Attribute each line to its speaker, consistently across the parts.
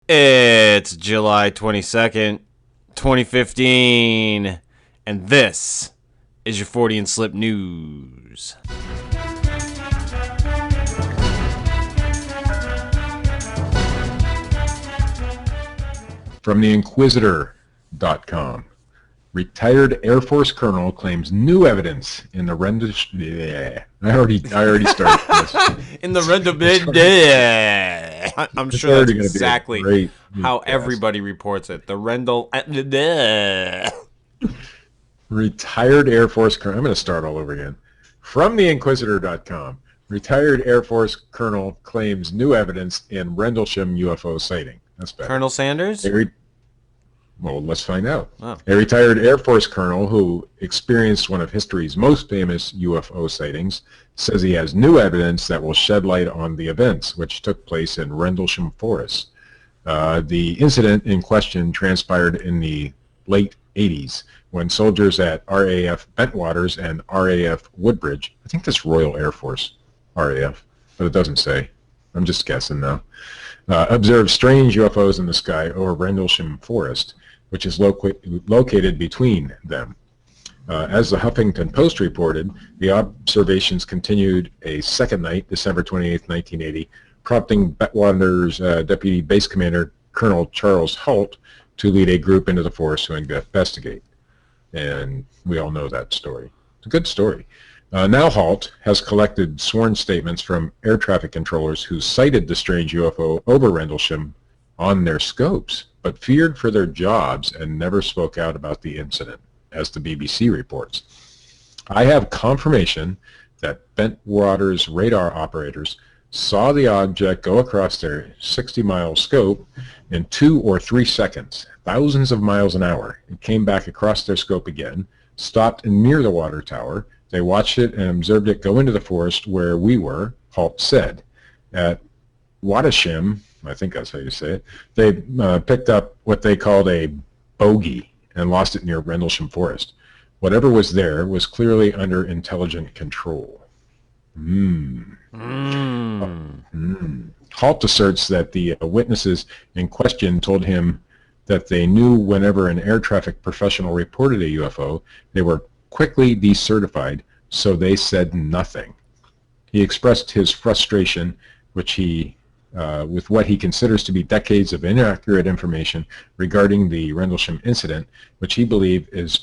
Speaker 1: It's July 22nd, 2015, and this is your Fortean Slip news.
Speaker 2: From the Inquisitor.com. Retired Air Force colonel claims new evidence in the Rendlesham. I already started this.
Speaker 1: In the Rendlesham. I'm
Speaker 2: It's
Speaker 1: sure that's
Speaker 2: already going to be a
Speaker 1: exactly
Speaker 2: great
Speaker 1: how
Speaker 2: cast.
Speaker 1: everybody reports it. The Rendell.
Speaker 2: Retired Air Force colonel. I'm going to start all over again. From the Inquisitor.com. Retired Air Force colonel claims new evidence in Rendlesham UFO sighting. That's better.
Speaker 1: Colonel Sanders?
Speaker 2: Well, let's find out.
Speaker 1: Oh.
Speaker 2: A retired Air Force colonel who experienced one of history's most famous UFO sightings says he has new evidence that will shed light on the events, which took place in Rendlesham Forest. The incident in question transpired in the late 80s when soldiers at RAF Bentwaters and RAF Woodbridge, I think that's Royal Air Force, RAF, but it doesn't say. I'm just guessing now. Observed strange UFOs in the sky over Rendlesham Forest, which is located between them. As the Huffington Post reported, the observations continued a second night, December 28, 1980, prompting Bentwaters Deputy Base Commander Colonel Charles Halt to lead a group into the forest to investigate. And we all know that story. It's a good story. Now Halt has collected sworn statements from air traffic controllers who sighted the strange UFO over Rendlesham on their scopes, but feared for their jobs and never spoke out about the incident, as the BBC reports. I have confirmation that Bentwaters radar operators saw the object go across their 60-mile scope in 2 or 3 seconds, thousands of miles an hour. It came back across their scope again, stopped near the water tower. They watched it and observed it go into the forest where we were, Halt said. At Wadashim, I think that's how you say it, they picked up what they called a bogey and lost it near Rendlesham Forest. Whatever was there was clearly under intelligent control. Halt asserts that the witnesses in question told him that they knew whenever an air traffic professional reported a UFO, they were quickly decertified, so they said nothing. He expressed his frustration, with what he considers to be decades of inaccurate information regarding the Rendlesham incident, which he believes is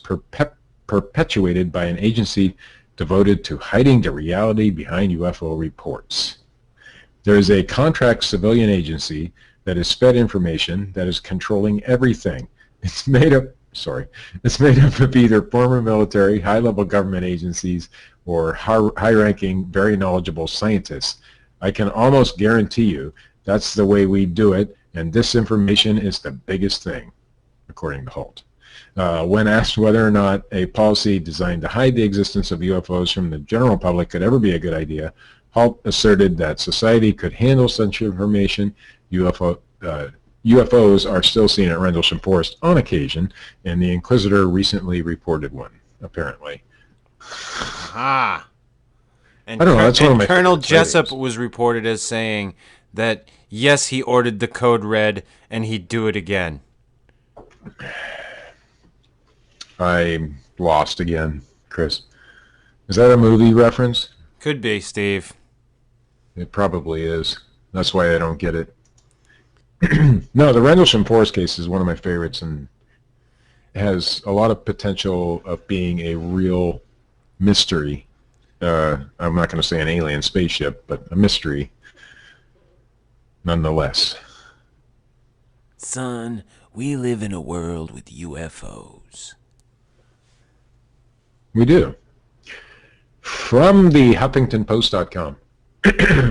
Speaker 2: perpetuated by an agency devoted to hiding the reality behind UFO reports. There is a contract civilian agency that is fed information that is controlling everything. It's made up of either former military, high-level government agencies, or high-ranking, very knowledgeable scientists. I can almost guarantee you that's the way we do it, and this information is the biggest thing, according to Halt. When asked whether or not a policy designed to hide the existence of UFOs from the general public could ever be a good idea, Halt asserted that society could handle such information. UFOs are still seen at Rendlesham Forest on occasion, and the Inquisitor recently reported one, apparently.
Speaker 1: Ah. And
Speaker 2: I don't know, that's one of my
Speaker 1: Colonel
Speaker 2: favorite
Speaker 1: Jessup
Speaker 2: sightings.
Speaker 1: was reported as saying that, yes, he ordered the code red, and he'd do it again.
Speaker 2: I'm lost again, Chris. Is that a movie reference?
Speaker 1: Could be, Steve.
Speaker 2: It probably is. That's why I don't get it. No, the Rendlesham Forest case is one of my favorites and has a lot of potential of being a real mystery. I'm not going to say an alien spaceship, but a mystery nonetheless.
Speaker 1: Son, we live in a world with UFOs.
Speaker 2: We do. From the HuffingtonPost.com.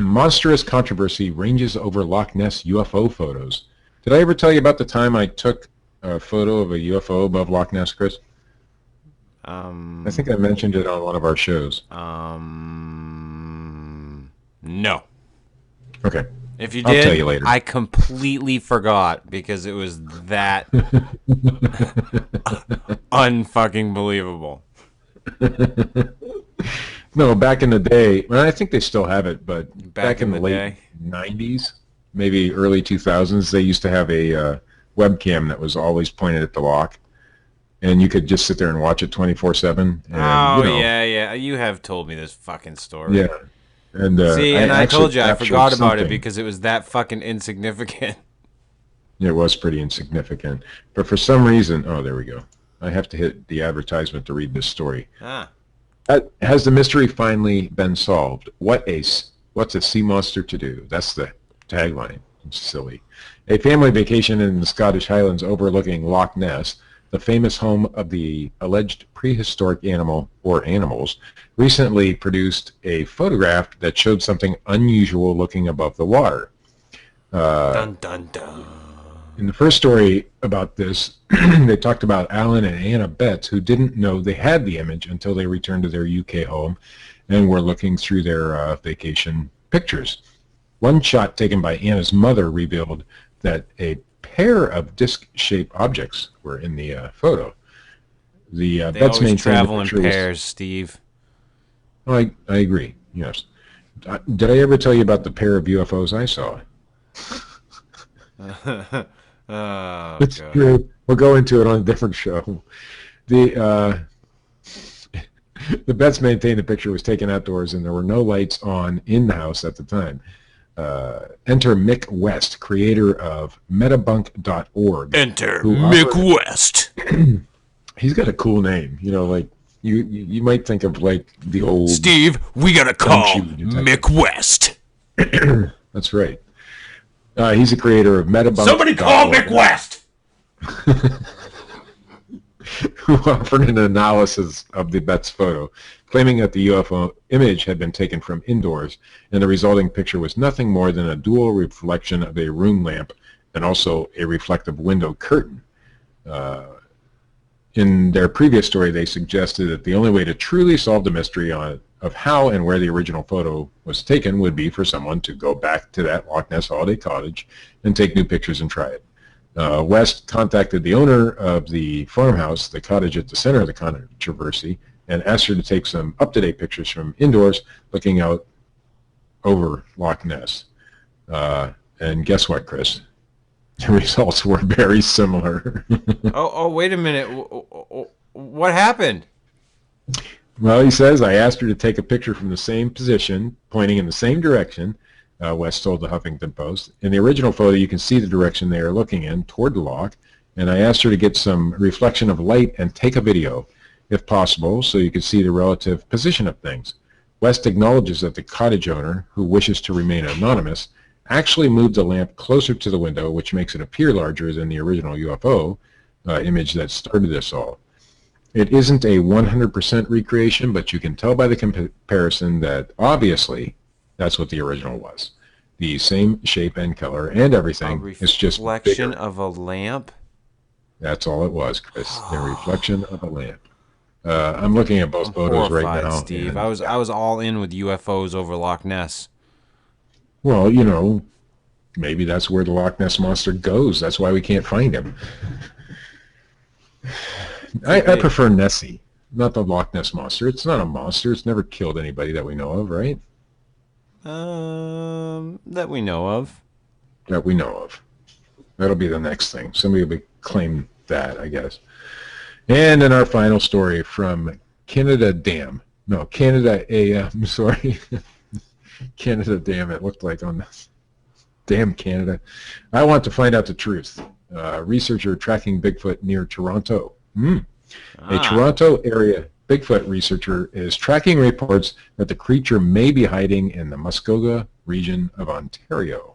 Speaker 2: Monstrous controversy ranges over Loch Ness UFO photos. Did I ever tell you about the time I took a photo of a UFO above Loch Ness, Chris? I think I mentioned it on one of our shows.
Speaker 1: No.
Speaker 2: Okay.
Speaker 1: If you
Speaker 2: I'll
Speaker 1: did,
Speaker 2: tell you later.
Speaker 1: I completely forgot because it was that unfucking believable.
Speaker 2: No, back in the day, well, I think they still have it, but back in the late
Speaker 1: day.
Speaker 2: 90s, maybe early 2000s, they used to have a webcam that was always pointed at the loch, and you could just sit there and watch it 24/7. And
Speaker 1: Oh, yeah. You have told me this fucking story.
Speaker 2: yeah, and
Speaker 1: See,
Speaker 2: I
Speaker 1: and I
Speaker 2: actually
Speaker 1: told you I
Speaker 2: captured
Speaker 1: forgot about it
Speaker 2: something.
Speaker 1: because it was that fucking insignificant.
Speaker 2: It was pretty insignificant, but for some reason, oh, there we go. I have to hit the advertisement to read this story.
Speaker 1: Ah.
Speaker 2: Has the mystery finally been solved? What's a sea monster to do? That's the tagline. It's silly. A family vacation in the Scottish Highlands overlooking Loch Ness, the famous home of the alleged prehistoric animal or animals, recently produced a photograph that showed something unusual looking above the water.
Speaker 1: Dun dun dun.
Speaker 2: In the first story about this, they talked about Alan and Anna Betts, who didn't know they had the image until they returned to their UK home and were looking through their vacation pictures. One shot taken by Anna's mother revealed that a pair of disc-shaped objects were in the photo. The
Speaker 1: They
Speaker 2: Betts
Speaker 1: always
Speaker 2: maintained
Speaker 1: travel
Speaker 2: the
Speaker 1: in
Speaker 2: picture
Speaker 1: pairs, Steve.
Speaker 2: Oh, I agree, yes. Did I ever tell you about the pair of UFOs I saw?
Speaker 1: Oh,
Speaker 2: It's
Speaker 1: God.
Speaker 2: true. We'll go into it on a different show. The the Betts maintained the picture was taken outdoors and there were no lights on in the house at the time. Enter Mick West, creator of metabunk.org.
Speaker 1: Enter
Speaker 2: who
Speaker 1: Mick
Speaker 2: offered-
Speaker 1: West.
Speaker 2: He's got a cool name. You know, like you might think of like the old
Speaker 1: Steve, we gotta call
Speaker 2: Don't you detective.
Speaker 1: Mick West.
Speaker 2: That's right. He's the creator of metabunk.
Speaker 1: Somebody call Mick West.
Speaker 2: Who offered an analysis of the Betts photo, claiming that the UFO image had been taken from indoors, and the resulting picture was nothing more than a dual reflection of a room lamp and also a reflective window curtain. In their previous story, they suggested that the only way to truly solve the mystery of how and where the original photo was taken would be for someone to go back to that Loch Ness holiday cottage and take new pictures and try it. West contacted the owner of the farmhouse, the cottage at the center of the controversy, and asked her to take some up-to-date pictures from indoors looking out over Loch Ness. And guess what, Chris? The results were very similar.
Speaker 1: Oh, wait a minute. What happened?
Speaker 2: Well, he says, I asked her to take a picture from the same position, pointing in the same direction, West told the Huffington Post. In the original photo, you can see the direction they are looking in, toward the loch, and I asked her to get some reflection of light and take a video, if possible, so you could see the relative position of things. West acknowledges that the cottage owner, who wishes to remain anonymous, actually moved the lamp closer to the window, which makes it appear larger than the original UFO image that started this all. It isn't a 100% recreation, but you can tell by the comparison that obviously that's what the original was. The same shape and color and everything. It's just
Speaker 1: reflection
Speaker 2: bigger.
Speaker 1: of a lamp.
Speaker 2: That's all it was, Chris. The reflection of a lamp. I'm looking at both
Speaker 1: I'm
Speaker 2: photos right
Speaker 1: horrified,
Speaker 2: now.
Speaker 1: Steve.
Speaker 2: and-
Speaker 1: I was all in with UFOs over Loch Ness.
Speaker 2: Well, you know, maybe that's where the Loch Ness Monster goes. That's why we can't find him. I prefer Nessie, not the Loch Ness Monster. It's not a monster. It's never killed anybody that we know of, right?
Speaker 1: That we know of.
Speaker 2: That we know of. That'll be the next thing. Somebody will claim that, I guess. And then our final story from Canada Dam. No, Canada AM, sorry. Canada Dam, it looked like on this. Damn Canada. I want to find out the truth. Researcher tracking Bigfoot near Toronto. A Toronto area Bigfoot researcher is tracking reports that the creature may be hiding in the Muskoka region of Ontario.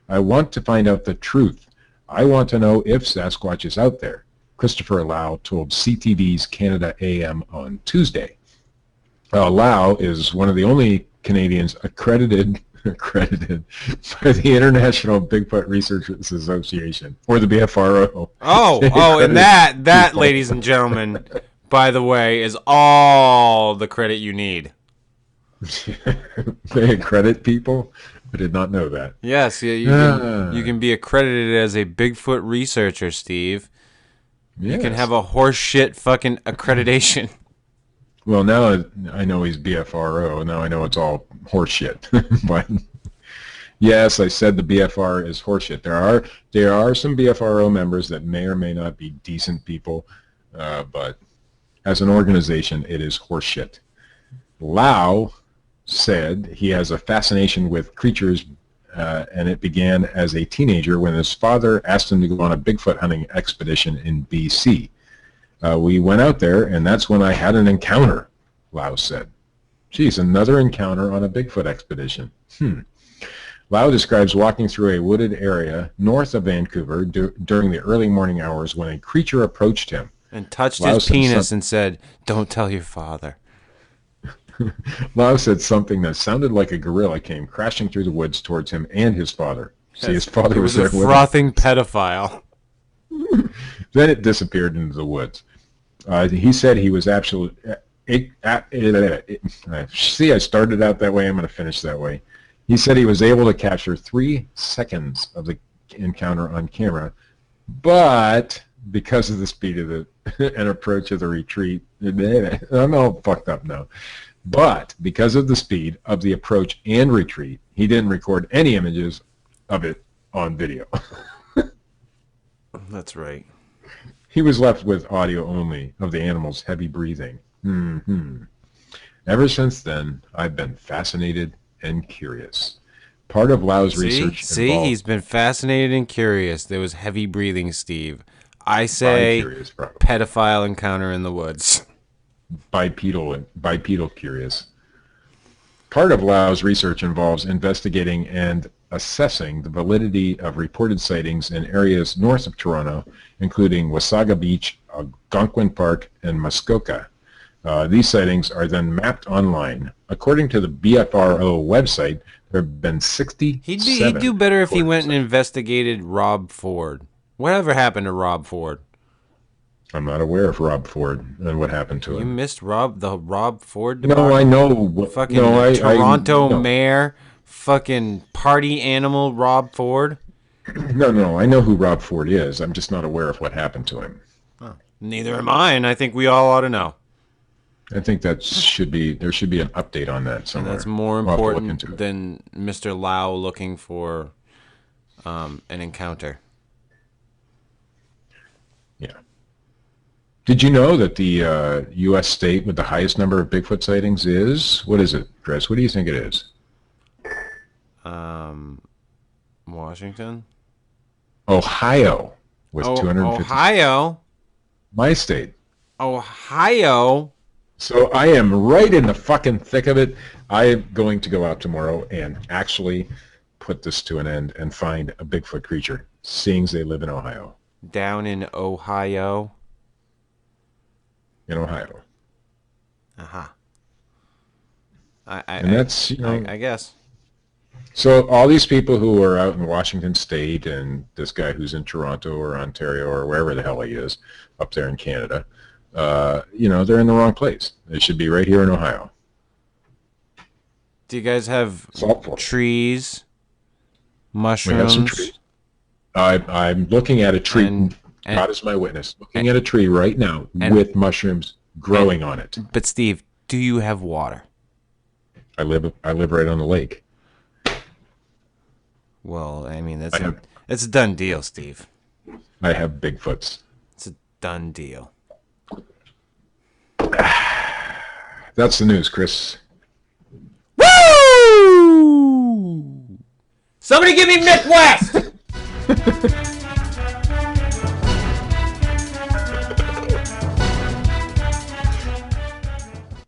Speaker 2: I want to find out the truth. I want to know if Sasquatch is out there, Christopher Lau told CTV's Canada AM on Tuesday. Lau is one of the only Canadians accredited by the International Bigfoot Researchers Association, or the BFRO.
Speaker 1: And that, ladies and gentlemen, by the way, is all the credit you need.
Speaker 2: They accredit people? I did not know that.
Speaker 1: Yes, you can be accredited as a Bigfoot researcher, Steve.
Speaker 2: Yes.
Speaker 1: You can have a horseshit fucking accreditation.
Speaker 2: Well, now I know he's BFRO. Now I know it's all horseshit. But Yes, I said the BFR is horseshit. There are some BFRO members that may or may not be decent people, but as an organization, it is horseshit. Lau said he has a fascination with creatures, and it began as a teenager when his father asked him to go on a Bigfoot hunting expedition in BC. We went out there, and that's when I had an encounter, Lau said. Geez, another encounter on a Bigfoot expedition. Lau describes walking through a wooded area north of Vancouver during the early morning hours when a creature approached him.
Speaker 1: And touched his penis and said, "Don't tell your father."
Speaker 2: Lau said something that sounded like a gorilla came crashing through the woods towards him and his father. See, his father was there with him.
Speaker 1: A frothing pedophile.
Speaker 2: Then it disappeared into the woods. He said he was absolutely... See, I started out that way. I'm going to finish that way. He said he was able to capture 3 seconds of the encounter on camera, but because of the speed of the and approach of the retreat, I'm all fucked up now. But because of the speed of the approach and retreat, he didn't record any images of it on video.
Speaker 1: That's right.
Speaker 2: He was left with audio only of the animal's heavy breathing. Ever since then, I've been fascinated and curious. Part of Lau's research involved...
Speaker 1: he's been fascinated and curious. There was heavy breathing, Steve. I say pedophile encounter in the woods. Bipedal curious. Part of Lau's research involves investigating and assessing the validity of reported sightings in areas north of Toronto, including Wasaga Beach, Algonquin Park, and Muskoka. These sightings are then mapped online. According to the BFRO website, there have been 67. He'd do better if he went and investigated Rob Ford. Whatever happened to Rob Ford?
Speaker 2: I'm not aware of Rob Ford and what happened to him.
Speaker 1: You missed the Rob Ford
Speaker 2: debacle? No, I know.
Speaker 1: Fucking Toronto mayor, fucking party animal Rob Ford?
Speaker 2: No, I know who Rob Ford is. I'm just not aware of what happened to him.
Speaker 1: Oh, neither am I, and I think we all ought to know.
Speaker 2: I think there should be an update on that somewhere.
Speaker 1: And that's more important than Mr. Lau looking for an encounter.
Speaker 2: Yeah. Did you know that the U.S. state with the highest number of Bigfoot sightings is, what is it, Chris? What do you think it is?
Speaker 1: Washington?
Speaker 2: Ohio with 250.
Speaker 1: Ohio?
Speaker 2: My state.
Speaker 1: Ohio?
Speaker 2: So I am right in the fucking thick of it. I am going to go out tomorrow and actually put this to an end and find a Bigfoot creature, seeing as they live in Ohio.
Speaker 1: Down in Ohio?
Speaker 2: In Ohio.
Speaker 1: Uh-huh.
Speaker 2: And that's,
Speaker 1: I guess.
Speaker 2: So all these people who are out in Washington State and this guy who's in Toronto or Ontario or wherever the hell he is up there in Canada, they're in the wrong place. They should be right here in Ohio.
Speaker 1: Do you guys have trees, mushrooms?
Speaker 2: We have some trees. I'm looking at a tree. And God is my witness. Looking at a tree right now with mushrooms growing on it.
Speaker 1: But Steve, do you have water?
Speaker 2: I live right on the lake.
Speaker 1: Well, I mean it's a done deal, Steve.
Speaker 2: I have Bigfoots.
Speaker 1: It's a done deal.
Speaker 2: That's the news, Chris.
Speaker 1: Woo! Somebody give me Mick West!